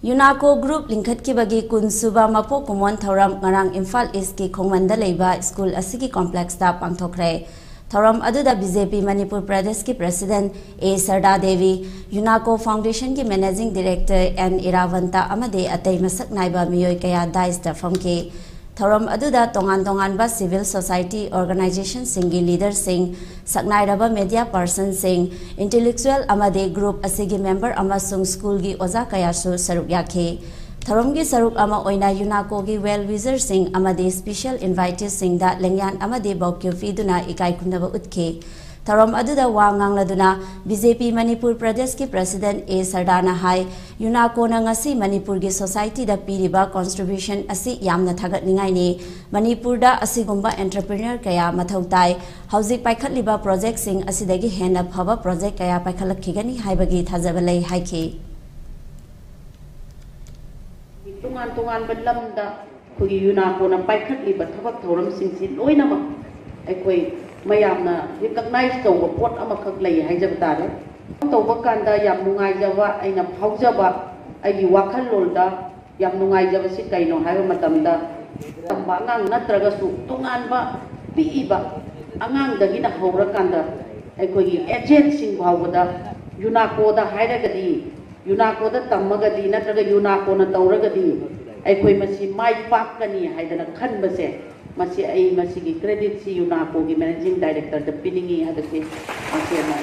यूनाको group लिंखत की बगी कुनसुबा मपो कुमोन थौरम ngarang Imphal East की खोंगमंदा लेबा स्कूल असि कॉम्प्लेक्स दा पांगथोखरे थौरम अदुदा बीजेपी मणिपुर प्रदेश की प्रेसिडेंट ए सरदा देवी यूनाको फाउंडेशन की मैनेजिंग डायरेक्टर एन इरावंता अमदे अतै मसक नाइबा मियोय कया दाइस दा फमके थौरम अदुदा तोंगान तोंगान सिविल सोसाइटी ऑर्गेनाइजेशन सिंगी लीडर सिंह सकनाइरबा मीडिया पर्सन सिंह इंटेलेक्चुअल अमदे ग्रुप असिगी मेंबर अमसुंग स्कूल की ओजा कयासु सरुक याखे थौरम की सरुक अमा ओइना यूनाको की वेल विजर सिंह अमदे स्पेशल इनवाइटेड सिंह दा लेंयान अमदे बौक्यु फीदुना इकाई खुंदबा उतखे थौरम अदुदा वांगांगलदुना बीजेपी मणिपुर प्रदेश की प्रेसिडेंट ए सरदाना हाई यूनाको नंगसी मणिपुर की सोसाइटी दा पीरिबा कंट्रीब्यूशन असि यामना थागतनिंगाइने मणिपुर दा असिगुंबा एंटरप्रेन्योर कया मथौ ताई हौजिक पाइखतलिबा प्रोजेक्ट सिंह असिदगी हेना फबा प्रोजेक्ट कया पाइखलखिगनी हाइबगी थाजबा लई हाइखे तोंगान तोंगान बलमदा खुगी यूनाको ना पाइखतलिबा थबक थौरम सिंसि लोइनामा अखोई मयामना रिकॉग्नाइज तौबा पोट अमखक लई हाइजब तारे तौबा कांदा याम नुंगाइजबा आइना फाउजबा आइगी वाखल लोलदा याम नुंगाइजबा सि कैनो हाइबा मतमदा तंबा अंगांग नत्रगसु तोंगानबा पीइबा अंगांग दगिना हौरा कांदा अखोगी एजेंट सिंग भावदा यूनाकोदा हाइरगदी यूनाकोदा तमगदी नत्रगा यूनाकोना तौरगदी अखोई मसि माइ पाकनी हाइदना खनबसे मसी आई मसी की क्रेडिट सी यूनाको की मैनेजिंग डायरेक्टर द पिनिंगी हदसे मसी ना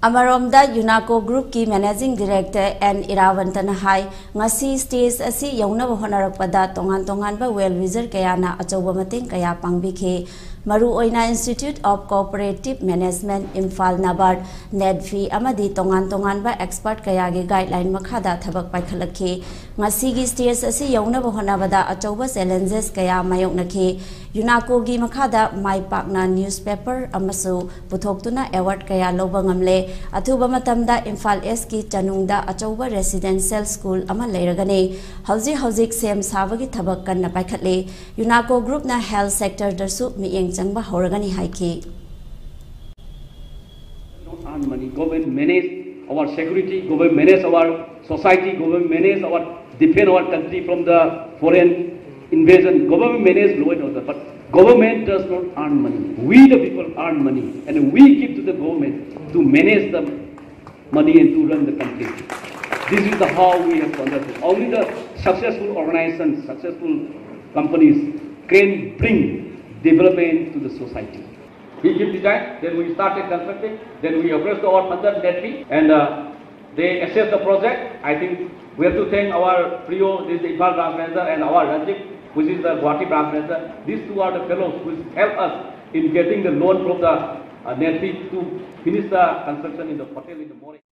अमरोमदा यूनाको ग्रुप की मैनेजिंग डायरेक्टर एन इरावंतन हाई ngasi स्टेज असि यौनब होनरपदा तोंगान तोंगान बा वेल विजर कयाना अचौब मतें कया पांगबिखे मरु ओइना institute of cooperative management Imphal NABARD NEDFi अमदी तोंगान तोंगान बा एक्सपर्ट कया के गाइडलाइन मखादा थबक पाइखलखे ngasi की स्टेज असि यौनब होनबदा अचौब चैलेंजेस कया मायोकनखे यूनाको की मखादा माइ पाकना न्यूज़पेपर अमसु पुथोक्तुना अवार्ड कया लोबा ngamle अथुबा मतमदा इम्फाल एस्ट की चनुंगदा अचौबा रेसिडेंशियल स्कूल अमा लेरगने हौजिक सेम साबगी थबक कन्ना पाइखतले यूनाको ग्रुप ना हेल्थ सेक्टर दसु मियेंग चंगबा होरगनी हाइके government manage our security, government manage our society, government manage our defend our country from the foreign invasion, government manage law and order, but government does not earn money. We the people earn money and we give to the government to manage the money and to run the country. This is the how we have to understand. Only the successful organizations, successful companies can bring development to the society. We give design, then we started constructing, then we approached our mother Netfi and they assessed the project. I think we have to thank our PRIO, this is the Imphal branch manager, and our Rajik, which is the Guwahati branch manager. These two are the fellows who help us in getting the loan from the Netfi to finish the construction in the hotel in the morning.